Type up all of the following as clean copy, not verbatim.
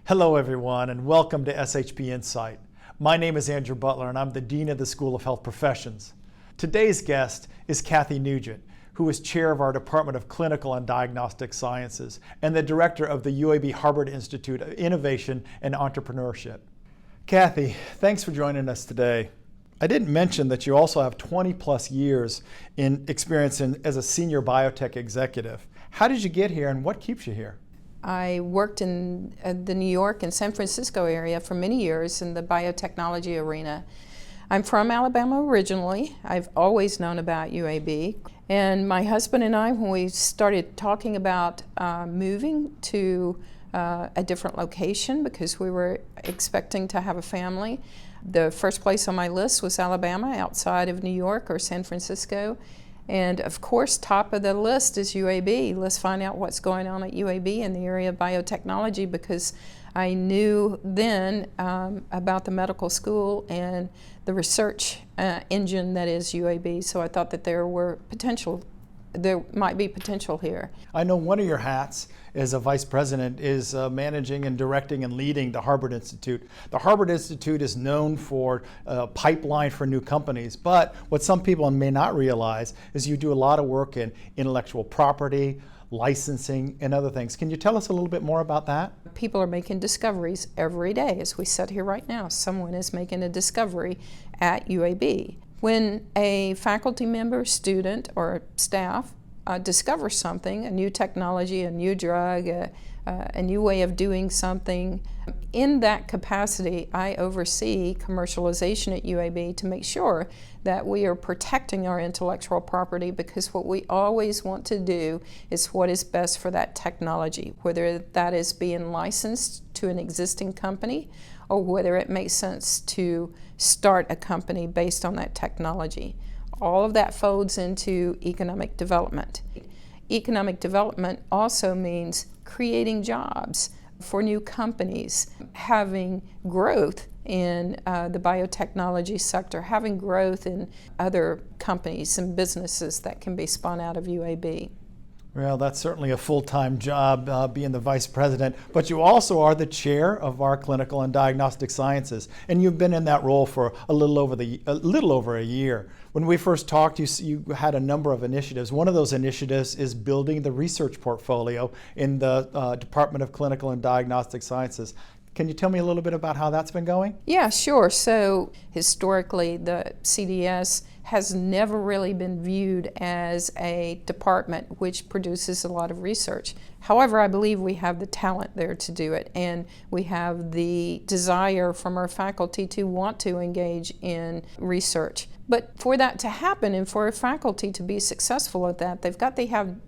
Hello everyone and welcome to SHP Insight. My name is Andrew Butler and I'm the Dean of the School of Health Professions. Today's guest is Kathy Nugent, who is chair of our Department of Clinical and Diagnostic Sciences and the director of the UAB Harbert Institute of Innovation and Entrepreneurship. Kathy, thanks for joining us today. I didn't mention that you also have 20 plus years in experience as a senior biotech executive. How did you get here and what keeps you here? I worked in the New York and San Francisco area for many years in the biotechnology arena. I'm from Alabama originally. I've always known about UAB. And my husband and I, when we started talking about moving to a different location because we were expecting to have a family, the first place on my list was Alabama, outside of New York or San Francisco. And of course, top of the list is UAB. Let's find out what's going on at UAB in the area of biotechnology, because I knew then about the medical school and the research engine that is UAB. So I thought that there might be potential here. I know one of your hats as a vice president is managing and directing and leading the Harbert Institute. The Harbert Institute is known for a pipeline for new companies, but what some people may not realize is you do a lot of work in intellectual property, licensing, and other things. Can you tell us a little bit more about that? People are making discoveries every day. As we sit here right now, someone is making a discovery at UAB. When a faculty member, student, or staff discovers something, a new technology, a new drug, a new way of doing something, in that capacity, I oversee commercialization at UAB to make sure that we are protecting our intellectual property, because what we always want to do is what is best for that technology, whether that is being licensed to an existing company or whether it makes sense to start a company based on that technology. All of that folds into economic development. Economic development also means creating jobs for new companies, having growth in the biotechnology sector, having growth in other companies and businesses that can be spun out of UAB. Well, that's certainly a full-time job, being the vice president, but you also are the chair of our Clinical and Diagnostic Sciences, and you've been in that role for a little over a year. When we first talked, you had a number of initiatives. One of those initiatives is building the research portfolio in the Department of Clinical and Diagnostic Sciences. Can you tell me a little bit about how that's been going? Yeah, sure. So historically, the CDS has never really been viewed as a department which produces a lot of research. However, I believe we have the talent there to do it, and we have the desire from our faculty to want to engage in research. But for that to happen and for a faculty to be successful at that, they have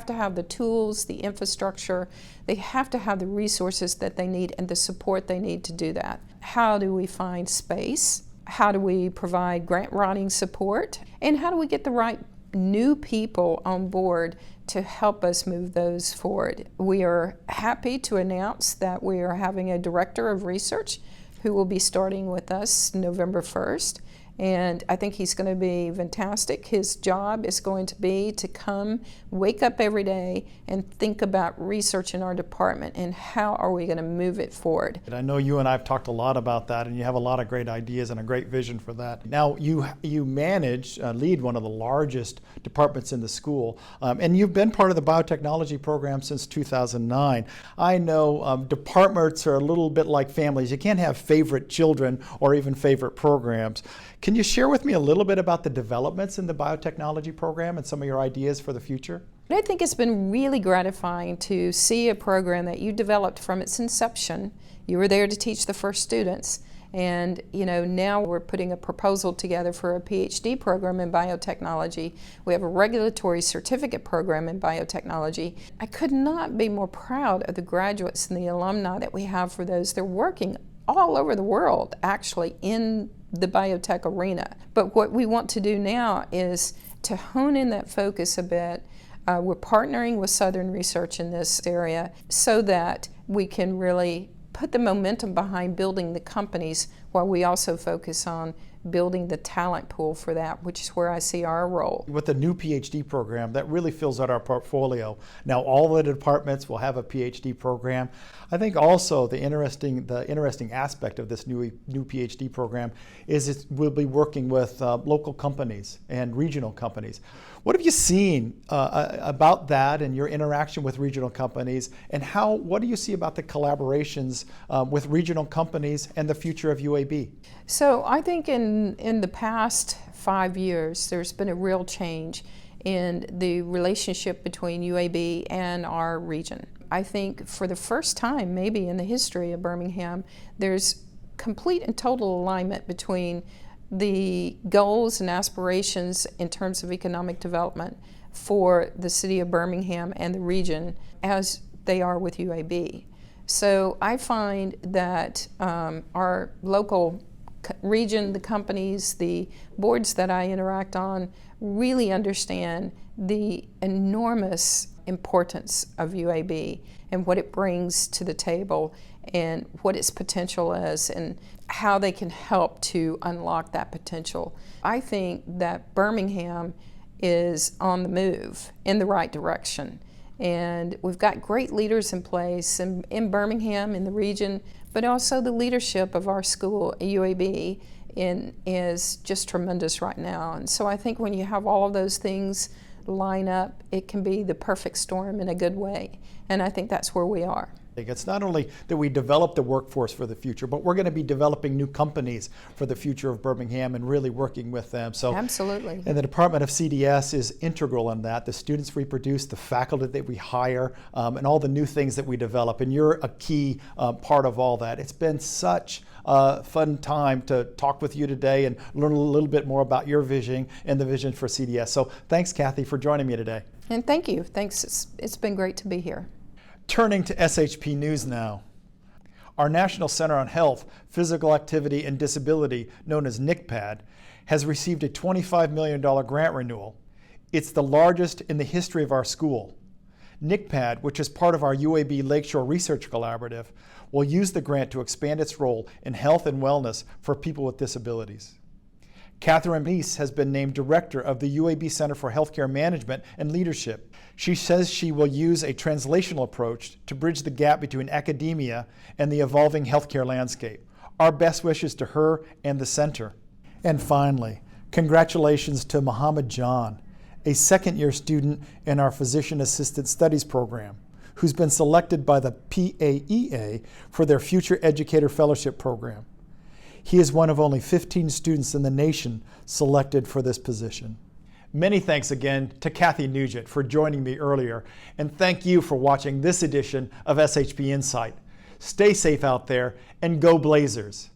to have the tools, the infrastructure, they have to have the resources that they need and the support they need to do that. How do we find space? How do we provide grant writing support? And how do we get the right new people on board to help us move those forward? We are happy to announce that we are having a director of research who will be starting with us November 1st. And I think he's going to be fantastic. His job is going to be to come, wake up every day, and think about research in our department and how are we going to move it forward. I know you and I have talked a lot about that, and you have a lot of great ideas and a great vision for that. Now, you lead one of the largest departments in the school, and you've been part of the biotechnology program since 2009. I know departments are a little bit like families. You can't have favorite children or even favorite programs. Can you share with me a little bit about the developments in the biotechnology program and some of your ideas for the future? I think it's been really gratifying to see a program that you developed from its inception. You were there to teach the first students, and now we're putting a proposal together for a PhD program in biotechnology. We have a regulatory certificate program in biotechnology. I could not be more proud of the graduates and the alumni that we have for those. They're working all over the world, actually, in the biotech arena. But what we want to do now is to hone in that focus a bit. We're partnering with Southern Research in this area so that we can really put the momentum behind building the companies while we also focus on building the talent pool for that, which is where I see our role. With the new PhD program, that really fills out our portfolio. Now all the departments will have a PhD program. I think also the interesting aspect of this new PhD program is we'll be working with local companies and regional companies. What have you seen about that and your interaction with regional companies, and what do you see about the collaborations with regional companies and the future of UAB? So I think in the past 5 years, there's been a real change in the relationship between UAB and our region. I think for the first time, maybe in the history of Birmingham, there's complete and total alignment between the goals and aspirations in terms of economic development for the city of Birmingham and the region as they are with UAB. So I find that our local region, the companies, the boards that I interact on really understand the enormous importance of UAB and what it brings to the table and what its potential is and how they can help to unlock that potential. I think that Birmingham is on the move in the right direction. And we've got great leaders in place in Birmingham, in the region, but also the leadership of our school, UAB, is just tremendous right now. And so I think when you have all of those things line up, it can be the perfect storm in a good way. And I think that's where we are. It's not only that we develop the workforce for the future, but we're going to be developing new companies for the future of Birmingham and really working with them. So, absolutely. And the Department of CDS is integral in that. The students we produce, the faculty that we hire, and all the new things that we develop. And you're a key part of all that. It's been such a fun time to talk with you today and learn a little bit more about your vision and the vision for CDS. So thanks, Kathy, for joining me today. And thank you. Thanks. It's been great to be here. Turning to SHP News now. Our National Center on Health, Physical Activity, and Disability, known as NCPAD, has received a $25 million grant renewal. It's the largest in the history of our school. NCPAD, which is part of our UAB Lakeshore Research Collaborative, will use the grant to expand its role in health and wellness for people with disabilities. Catherine Meese has been named director of the UAB Center for Healthcare Management and Leadership. She says she will use a translational approach to bridge the gap between academia and the evolving healthcare landscape. Our best wishes to her and the center. And finally, congratulations to Muhammad John, a second-year student in our Physician Assistant Studies program, who's been selected by the PAEA for their Future Educator Fellowship program. He is one of only 15 students in the nation selected for this position. Many thanks again to Kathy Nugent for joining me earlier, and thank you for watching this edition of SHP Insight. Stay safe out there and go Blazers!